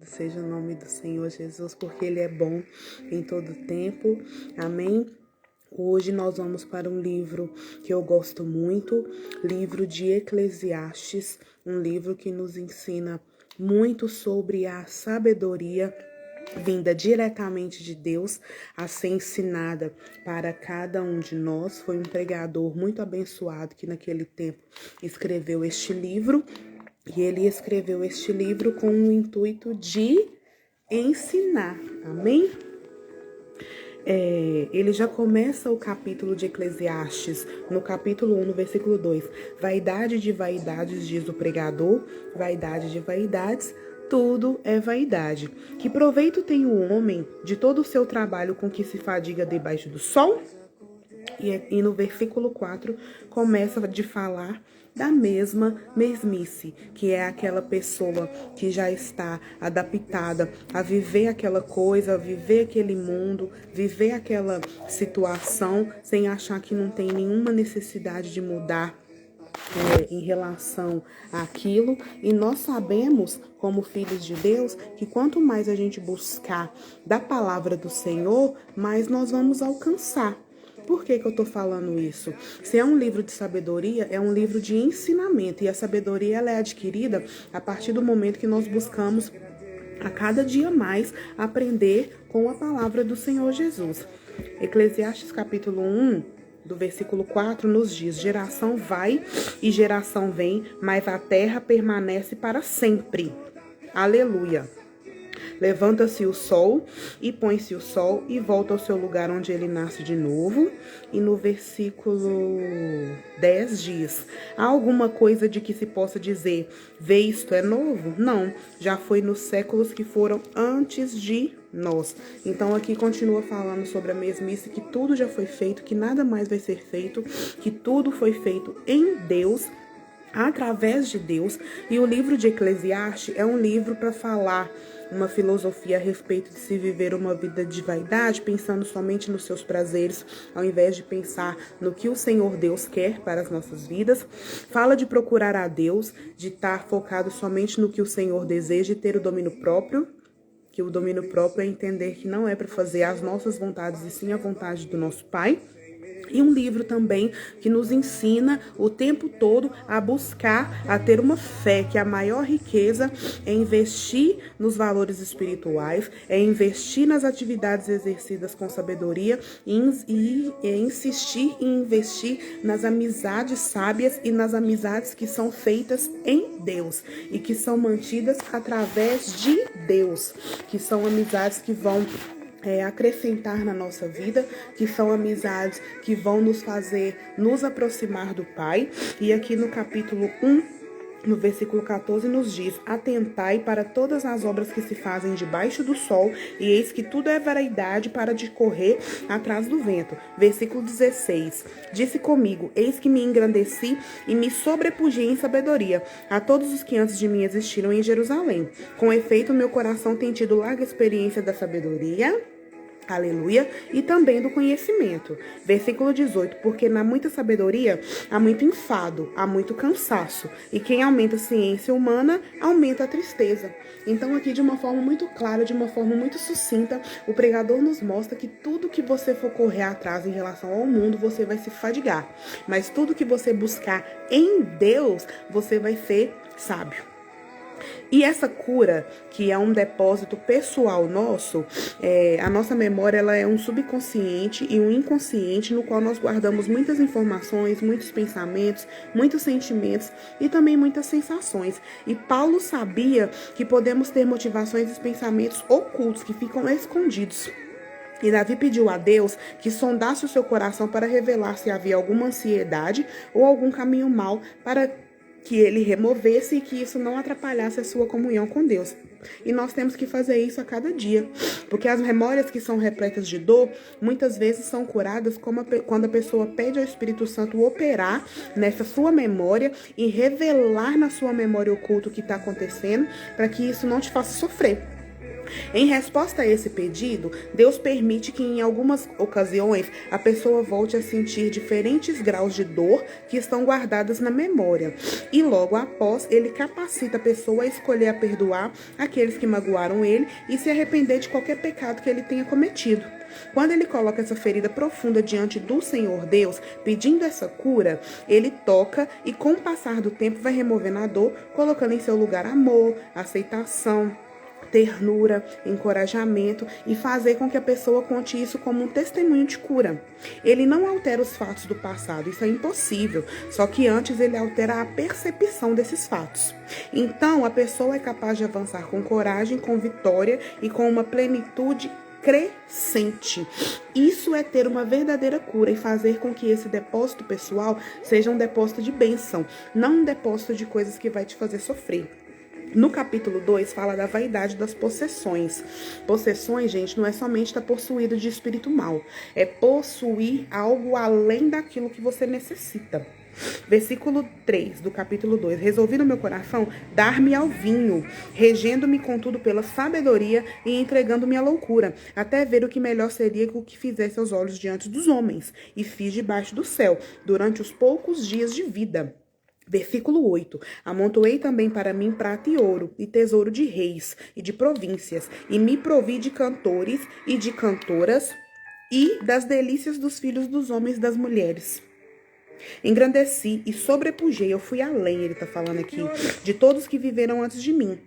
Seja o nome do Senhor Jesus, porque Ele é bom em todo tempo. Amém? Hoje nós vamos para um livro que eu gosto muito, livro de Eclesiastes, um livro que nos ensina muito sobre a sabedoria vinda diretamente de Deus a ser ensinada para cada um de nós. Foi um pregador muito abençoado que naquele tempo escreveu este livro. E ele escreveu este livro com o intuito de ensinar, amém? Ele já começa o capítulo de Eclesiastes, no capítulo 1, no versículo 2. Vaidade de vaidades, diz o pregador, vaidade de vaidades, tudo é vaidade. Que proveito tem o homem de todo o seu trabalho com que se fadiga debaixo do sol? E no versículo 4 começa de falar da mesma mesmice, que é aquela pessoa que já está adaptada a viver aquela coisa, a viver aquele mundo, viver aquela situação, sem achar que não tem nenhuma necessidade de mudar em relação àquilo. E nós sabemos, como filhos de Deus, que quanto mais a gente buscar da palavra do Senhor, mais nós vamos alcançar. Por que eu estou falando isso? Se é um livro de sabedoria, é um livro de ensinamento. E a sabedoria ela é adquirida a partir do momento que nós buscamos a cada dia mais aprender com a palavra do Senhor Jesus. Eclesiastes capítulo 1, do versículo 4, nos diz: geração vai e geração vem, mas a terra permanece para sempre. Aleluia. Levanta-se o sol e põe-se o sol e volta ao seu lugar onde ele nasce de novo. E no versículo 10 diz: há alguma coisa de que se possa dizer, vê isto é novo? Não, já foi nos séculos que foram antes de nós. Então aqui continua falando sobre a mesmice, que tudo já foi feito, que nada mais vai ser feito, que tudo foi feito em Deus, através de Deus. E o livro de Eclesiastes é um livro para falar uma filosofia a respeito de se viver uma vida de vaidade, pensando somente nos seus prazeres, ao invés de pensar no que o Senhor Deus quer para as nossas vidas. Fala de procurar a Deus, de estar focado somente no que o Senhor deseja e ter o domínio próprio. Que o domínio próprio é entender que não é para fazer as nossas vontades e sim a vontade do nosso Pai. E um livro também que nos ensina o tempo todo a buscar, a ter uma fé, que a maior riqueza é investir nos valores espirituais, é investir nas atividades exercidas com sabedoria e insistir em investir nas amizades sábias e nas amizades que são feitas em Deus e que são mantidas através de Deus, que são amizades que vão acrescentar na nossa vida, que são amizades que vão nos fazer nos aproximar do Pai. E aqui no capítulo 1, no versículo 14, nos diz: atentai para todas as obras que se fazem debaixo do sol, e eis que tudo é vaidade para de correr atrás do vento. Versículo 16: disse comigo, eis que me engrandeci e me sobrepujei em sabedoria a todos os que antes de mim existiram em Jerusalém. Com efeito, meu coração tem tido larga experiência da sabedoria, aleluia, e também do conhecimento. Versículo 18, porque na muita sabedoria há muito enfado, há muito cansaço, e quem aumenta a ciência humana, aumenta a tristeza. Então aqui de uma forma muito clara, de uma forma muito sucinta, o pregador nos mostra que tudo que você for correr atrás em relação ao mundo, você vai se fadigar. Mas tudo que você buscar em Deus, você vai ser sábio. E essa cura, que é um depósito pessoal nosso, a nossa memória ela é um subconsciente e um inconsciente no qual nós guardamos muitas informações, muitos pensamentos, muitos sentimentos e também muitas sensações. E Paulo sabia que podemos ter motivações e pensamentos ocultos que ficam escondidos. E Davi pediu a Deus que sondasse o seu coração para revelar se havia alguma ansiedade ou algum caminho mau para que ele removesse e que isso não atrapalhasse a sua comunhão com Deus. E nós temos que fazer isso a cada dia, porque as memórias que são repletas de dor, muitas vezes são curadas quando a pessoa pede ao Espírito Santo operar nessa sua memória e revelar na sua memória oculta o que está acontecendo, para que isso não te faça sofrer. Em resposta a esse pedido, Deus permite que em algumas ocasiões a pessoa volte a sentir diferentes graus de dor que estão guardadas na memória. E logo após, ele capacita a pessoa a escolher a perdoar aqueles que magoaram ele e se arrepender de qualquer pecado que ele tenha cometido. Quando ele coloca essa ferida profunda diante do Senhor Deus, pedindo essa cura, ele toca e com o passar do tempo vai removendo a dor, colocando em seu lugar amor, aceitação, ternura, encorajamento e fazer com que a pessoa conte isso como um testemunho de cura. Ele não altera os fatos do passado, isso é impossível, só que antes ele altera a percepção desses fatos. Então, a pessoa é capaz de avançar com coragem, com vitória e com uma plenitude crescente. Isso é ter uma verdadeira cura e fazer com que esse depósito pessoal seja um depósito de bênção, não um depósito de coisas que vai te fazer sofrer. No capítulo 2, fala da vaidade das possessões. Possessões, gente, não é somente estar possuído de espírito mal. É possuir algo além daquilo que você necessita. Versículo 3 do capítulo 2. Resolvi no meu coração dar-me ao vinho, regendo-me contudo pela sabedoria e entregando-me à loucura, até ver o que melhor seria o que fizesse aos olhos diante dos homens. E fiz debaixo do céu, durante os poucos dias de vida. Versículo 8. Amontoei também para mim prata e ouro, e tesouro de reis e de províncias, e me provi de cantores e de cantoras, e das delícias dos filhos dos homens e das mulheres. Engrandeci e sobrepujei, eu fui além, ele está falando aqui, de todos que viveram antes de mim.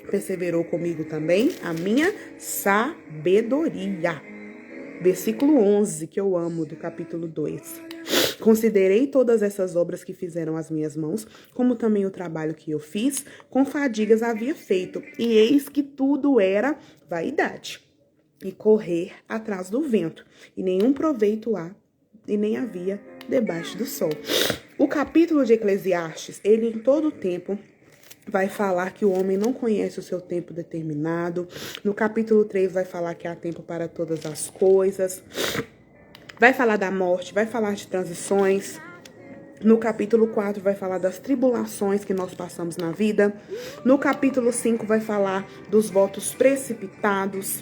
Perseverou comigo também a minha sabedoria. Versículo 11, que eu amo, do capítulo 2. Considerei todas essas obras que fizeram as minhas mãos, como também o trabalho que eu fiz, com fadigas havia feito, e eis que tudo era vaidade, e correr atrás do vento, e nenhum proveito há, e nem havia debaixo do sol. O capítulo de Eclesiastes, ele em todo o tempo vai falar que o homem não conhece o seu tempo determinado. No capítulo 3 vai falar que há tempo para todas as coisas. Vai falar da morte, vai falar de transições. No capítulo 4 vai falar das tribulações que nós passamos na vida. No capítulo 5 vai falar dos votos precipitados.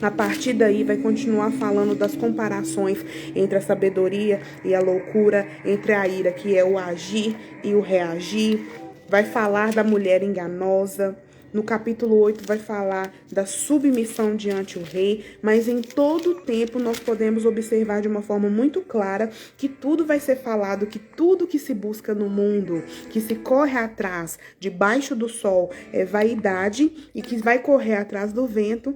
A partir daí vai continuar falando das comparações entre a sabedoria e a loucura, entre a ira, que é o agir e o reagir. Vai falar da mulher enganosa. No capítulo 8 vai falar da submissão diante o rei, mas em todo o tempo nós podemos observar de uma forma muito clara que tudo vai ser falado, que tudo que se busca no mundo, que se corre atrás debaixo do sol é vaidade e que vai correr atrás do vento.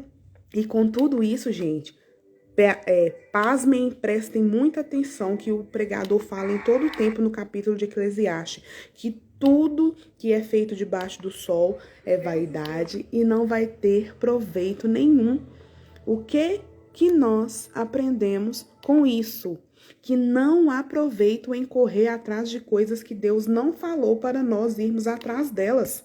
E com tudo isso, gente, pasmem, prestem muita atenção que o pregador fala em todo o tempo no capítulo de Eclesiastes, que tudo que é feito debaixo do sol é vaidade e não vai ter proveito nenhum. O que nós aprendemos com isso? Que não há proveito em correr atrás de coisas que Deus não falou para nós irmos atrás delas.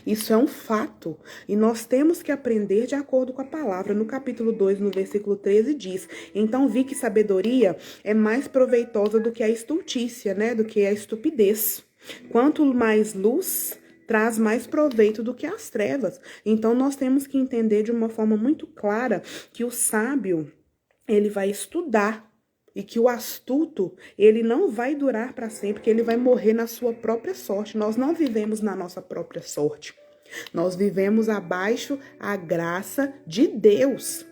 Isso é um fato, e nós temos que aprender de acordo com a palavra. No capítulo 2, no versículo 13, diz: então vi que sabedoria é mais proveitosa do que a estultícia, né? Do que a estupidez. Quanto mais luz, traz mais proveito do que as trevas. Então nós temos que entender de uma forma muito clara que o sábio, ele vai estudar. E que o astuto, ele não vai durar para sempre, que ele vai morrer na sua própria sorte. Nós não vivemos na nossa própria sorte. Nós vivemos abaixo a graça de Deus.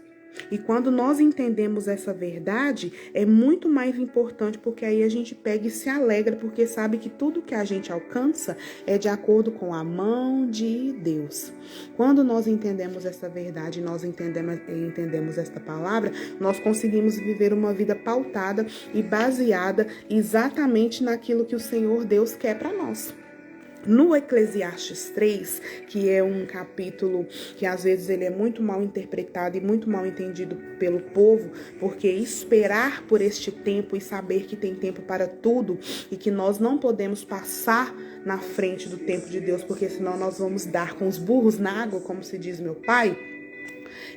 E quando nós entendemos essa verdade, é muito mais importante, porque aí a gente pega e se alegra, porque sabe que tudo que a gente alcança é de acordo com a mão de Deus. Quando nós entendemos essa verdade, nós entendemos esta palavra, nós conseguimos viver uma vida pautada e baseada exatamente naquilo que o Senhor Deus quer para nós. No Eclesiastes 3, que é um capítulo que às vezes ele é muito mal interpretado e muito mal entendido pelo povo, porque esperar por este tempo e saber que tem tempo para tudo e que nós não podemos passar na frente do tempo de Deus, porque senão nós vamos dar com os burros na água, como se diz meu pai,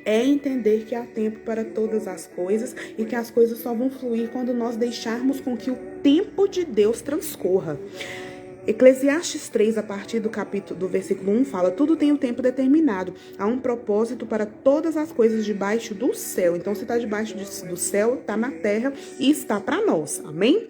é entender que há tempo para todas as coisas e que as coisas só vão fluir quando nós deixarmos com que o tempo de Deus transcorra. Eclesiastes 3, a partir do versículo 1, fala: tudo tem um tempo determinado, há um propósito para todas as coisas debaixo do céu. Então, se está debaixo do céu, está na terra e está para nós, amém?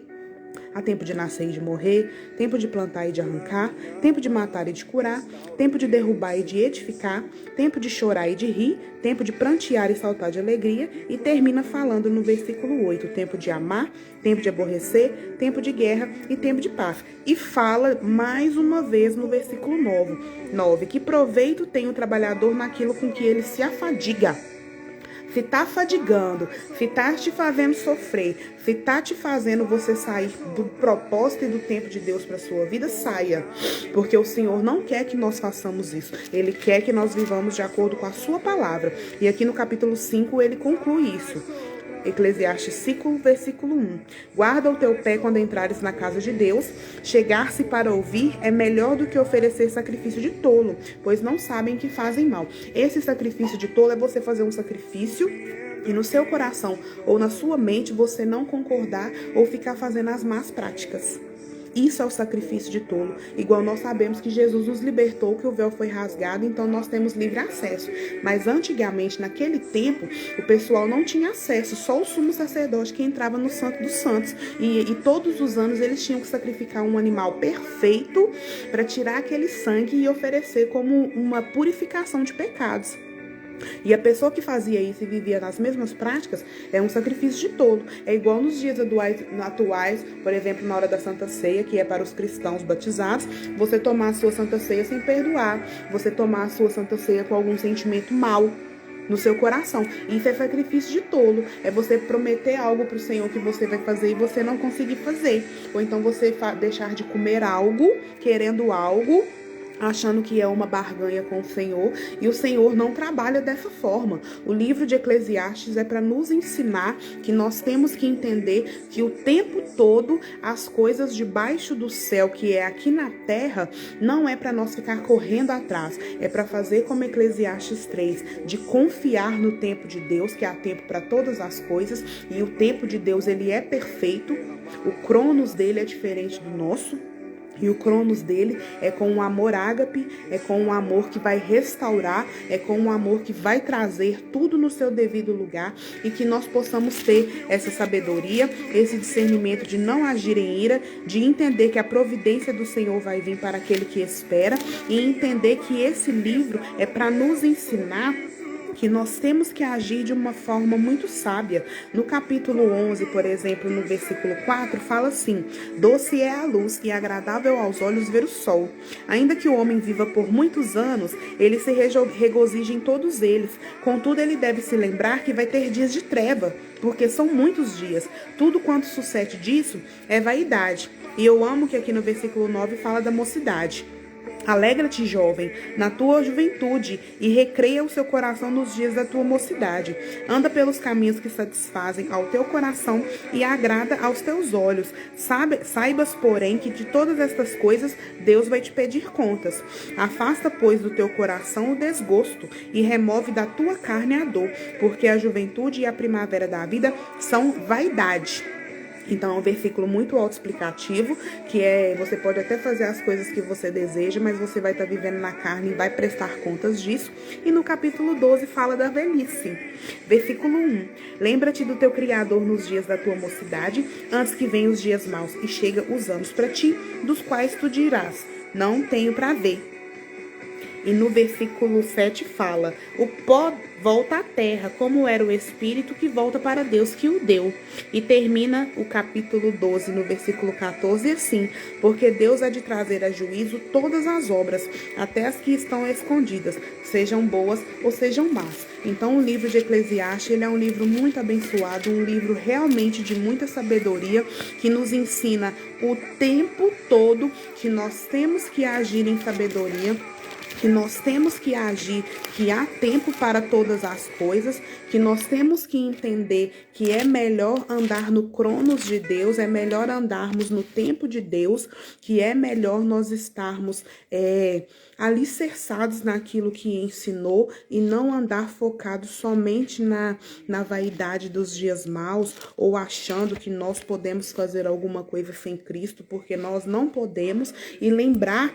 Há tempo de nascer e de morrer, tempo de plantar e de arrancar, tempo de matar e de curar, tempo de derrubar e de edificar, tempo de chorar e de rir, tempo de prantear e saltar de alegria, e termina falando no versículo 8, tempo de amar, tempo de aborrecer, tempo de guerra e tempo de paz. E fala mais uma vez no versículo 9, que proveito tem o trabalhador naquilo com que ele se afadiga. Se tá fadigando, se tá te fazendo sofrer, se tá te fazendo você sair do propósito e do tempo de Deus para sua vida, saia. Porque o Senhor não quer que nós façamos isso. Ele quer que nós vivamos de acordo com a sua palavra. E aqui no capítulo 5 ele conclui isso. Eclesiastes 5, versículo 1. Guarda o teu pé quando entrares na casa de Deus. Chegar-se para ouvir é melhor do que oferecer sacrifício de tolo, pois não sabem que fazem mal. Esse sacrifício de tolo é você fazer um sacrifício e no seu coração ou na sua mente você não concordar ou ficar fazendo as más práticas. Isso é o sacrifício de tolo. Igual nós sabemos que Jesus nos libertou, que o véu foi rasgado, então nós temos livre acesso. Mas antigamente, naquele tempo, o pessoal não tinha acesso, só o sumo sacerdote que entrava no Santo dos Santos. E todos os anos eles tinham que sacrificar um animal perfeito para tirar aquele sangue e oferecer como uma purificação de pecados. E a pessoa que fazia isso e vivia nas mesmas práticas é um sacrifício de tolo. É igual nos dias atuais, por exemplo, na hora da Santa Ceia, que é para os cristãos batizados, você tomar a sua Santa Ceia sem perdoar, você tomar a sua Santa Ceia com algum sentimento mau no seu coração. Isso é sacrifício de tolo. É você prometer algo para o Senhor que você vai fazer e você não conseguir fazer. Ou então você deixar de comer algo, querendo algo, achando que é uma barganha com o Senhor, e o Senhor não trabalha dessa forma. O livro de Eclesiastes é para nos ensinar que nós temos que entender que o tempo todo as coisas debaixo do céu, que é aqui na terra, não é para nós ficar correndo atrás, é para fazer como Eclesiastes 3, de confiar no tempo de Deus, que há tempo para todas as coisas, e o tempo de Deus ele é perfeito, o cronos dele é diferente do nosso. E o cronos dele é com um amor ágape, é com um amor que vai restaurar, é com um amor que vai trazer tudo no seu devido lugar, e que nós possamos ter essa sabedoria, esse discernimento de não agir em ira, de entender que a providência do Senhor vai vir para aquele que espera, e entender que esse livro é para nos ensinar que nós temos que agir de uma forma muito sábia. No capítulo 11, por exemplo, no versículo 4, fala assim: doce é a luz e agradável aos olhos ver o sol. Ainda que o homem viva por muitos anos, ele se regozija em todos eles. Contudo, ele deve se lembrar que vai ter dias de treva, porque são muitos dias. Tudo quanto sucede disso é vaidade. E eu amo que aqui no versículo 9 fala da mocidade. Alegra-te, jovem, na tua juventude, e recreia o seu coração nos dias da tua mocidade. Anda pelos caminhos que satisfazem ao teu coração e agrada aos teus olhos. Saibas, porém, que de todas estas coisas Deus vai te pedir contas. Afasta, pois, do teu coração o desgosto e remove da tua carne a dor, porque a juventude e a primavera da vida são vaidade. Então, é um versículo muito autoexplicativo, que você pode até fazer as coisas que você deseja, mas você vai estar vivendo na carne e vai prestar contas disso. E no capítulo 12 fala da velhice. Versículo 1. Lembra-te do teu Criador nos dias da tua mocidade, antes que venham os dias maus e chega os anos para ti, dos quais tu dirás: não tenho para ver. E no versículo 7 fala: o pó volta à terra, como era o espírito que volta para Deus que o deu. E termina o capítulo 12 no versículo 14 assim: porque Deus há de trazer a juízo todas as obras, até as que estão escondidas, sejam boas ou sejam más. Então o livro de Eclesiastes ele é um livro muito abençoado, um livro realmente de muita sabedoria, que nos ensina o tempo todo que nós temos que agir em sabedoria, que nós temos que agir, que há tempo para todas as coisas, que nós temos que entender que é melhor andar no cronos de Deus, é melhor andarmos no tempo de Deus, que é melhor nós estarmos alicerçados naquilo que ensinou e não andar focados somente na vaidade dos dias maus ou achando que nós podemos fazer alguma coisa sem Cristo, porque nós não podemos, e lembrar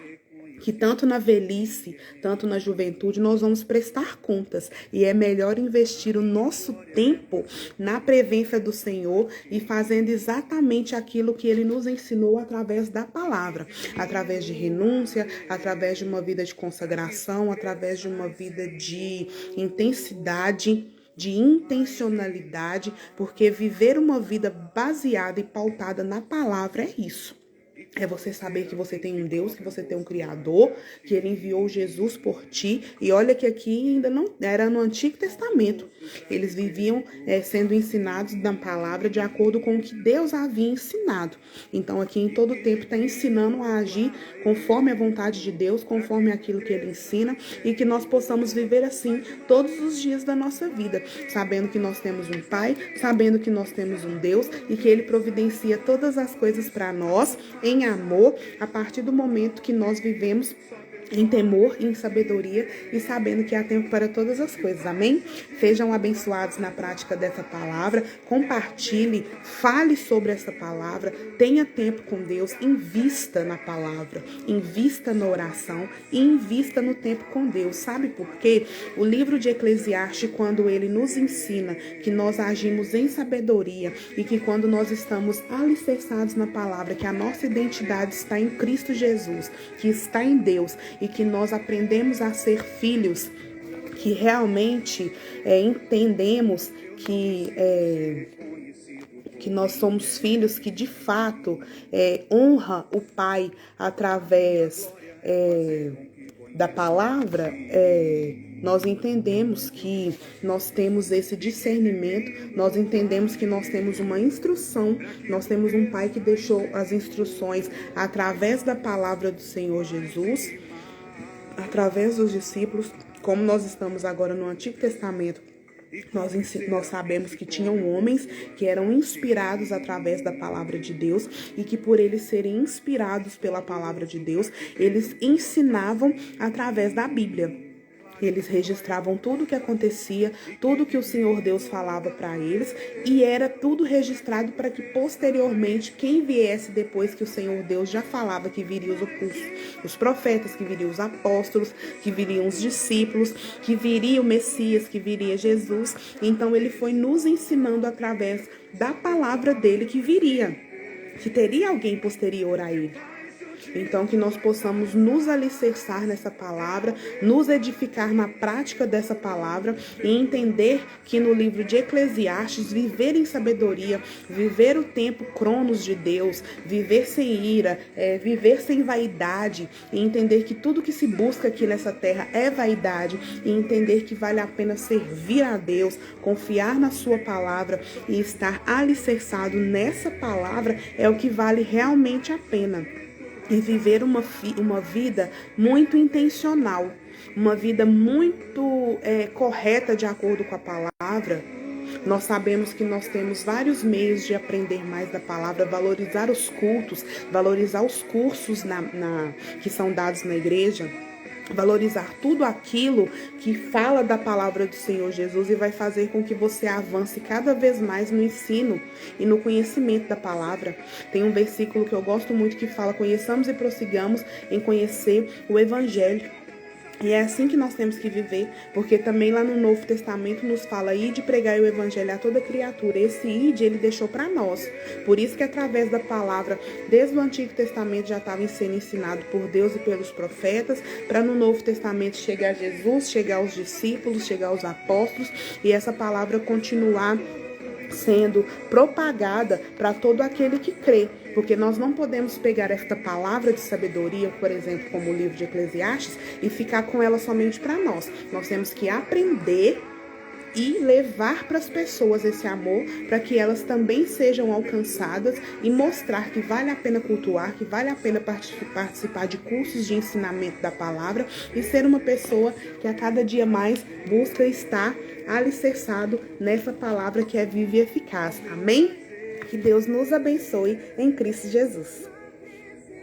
que tanto na velhice, tanto na juventude, nós vamos prestar contas. E é melhor investir o nosso tempo na presença do Senhor e fazendo exatamente aquilo que Ele nos ensinou através da palavra. Através de renúncia, através de uma vida de consagração, através de uma vida de intensidade, de intencionalidade, porque viver uma vida baseada e pautada na palavra é isso. É você saber que você tem um Deus, que você tem um Criador, que Ele enviou Jesus por ti. E olha que aqui ainda não era no Antigo Testamento. Eles viviam sendo ensinados na palavra de acordo com o que Deus havia ensinado. Então aqui em todo tempo está ensinando a agir conforme a vontade de Deus, conforme aquilo que Ele ensina. E que nós possamos viver assim todos os dias da nossa vida. Sabendo que nós temos um Pai, sabendo que nós temos um Deus e que Ele providencia todas as coisas para nós em amor, a partir do momento que nós vivemos em temor e em sabedoria e sabendo que há tempo para todas as coisas, amém? Sejam abençoados na prática dessa palavra, compartilhe, fale sobre essa palavra, tenha tempo com Deus, invista na palavra, invista na oração e invista no tempo com Deus. Sabe por quê? O livro de Eclesiastes, quando ele nos ensina que nós agimos em sabedoria e que quando nós estamos alicerçados na palavra, que a nossa identidade está em Cristo Jesus, que está em Deus, e que nós aprendemos a ser filhos, que realmente entendemos que nós somos filhos que de fato honra o Pai através da palavra, nós entendemos que nós temos esse discernimento, nós entendemos que nós temos uma instrução, nós temos um Pai que deixou as instruções através da palavra do Senhor Jesus, através dos discípulos, como nós estamos agora no Antigo Testamento. Nós sabemos que tinham homens que eram inspirados através da palavra de Deus e que por eles serem inspirados pela palavra de Deus, eles ensinavam através da Bíblia. Eles registravam tudo o que acontecia, tudo que o Senhor Deus falava para eles, e era tudo registrado para que posteriormente quem viesse depois que o Senhor Deus já falava que viriam os profetas, que viriam os apóstolos, que viriam os discípulos, que viria o Messias, que viria Jesus. Então ele foi nos ensinando através da palavra dele que viria, que teria alguém posterior a ele. Então, que nós possamos nos alicerçar nessa palavra, nos edificar na prática dessa palavra e entender que no livro de Eclesiastes, viver em sabedoria, viver o tempo cronos de Deus, viver sem ira, viver sem vaidade, e entender que tudo que se busca aqui nessa terra é vaidade, e entender que vale a pena servir a Deus, confiar na sua palavra e estar alicerçado nessa palavra é o que vale realmente a pena. E viver uma vida muito intencional, uma vida muito correta de acordo com a palavra. Nós sabemos que nós temos vários meios de aprender mais da palavra, valorizar os cultos, valorizar os cursos que são dados na igreja, valorizar tudo aquilo que fala da palavra do Senhor Jesus e vai fazer com que você avance cada vez mais no ensino e no conhecimento da palavra. Tem um versículo que eu gosto muito que fala: conheçamos e prossigamos em conhecer o Evangelho. E é assim que nós temos que viver, porque também lá no Novo Testamento nos fala: ide pregar o Evangelho a toda criatura. Esse ide ele deixou para nós. Por isso que através da palavra, desde o Antigo Testamento já estava sendo ensinado por Deus e pelos profetas, para no Novo Testamento chegar a Jesus, chegar aos discípulos, chegar aos apóstolos, e essa palavra continuar sendo propagada para todo aquele que crê. Porque nós não podemos pegar esta palavra de sabedoria, por exemplo, como o livro de Eclesiastes, e ficar com ela somente para nós. Nós temos que aprender e levar para as pessoas esse amor, para que elas também sejam alcançadas e mostrar que vale a pena cultuar, que vale a pena participar de cursos de ensinamento da palavra e ser uma pessoa que a cada dia mais busca estar alicerçado nessa palavra que é viva e eficaz. Amém? Que Deus nos abençoe em Cristo Jesus.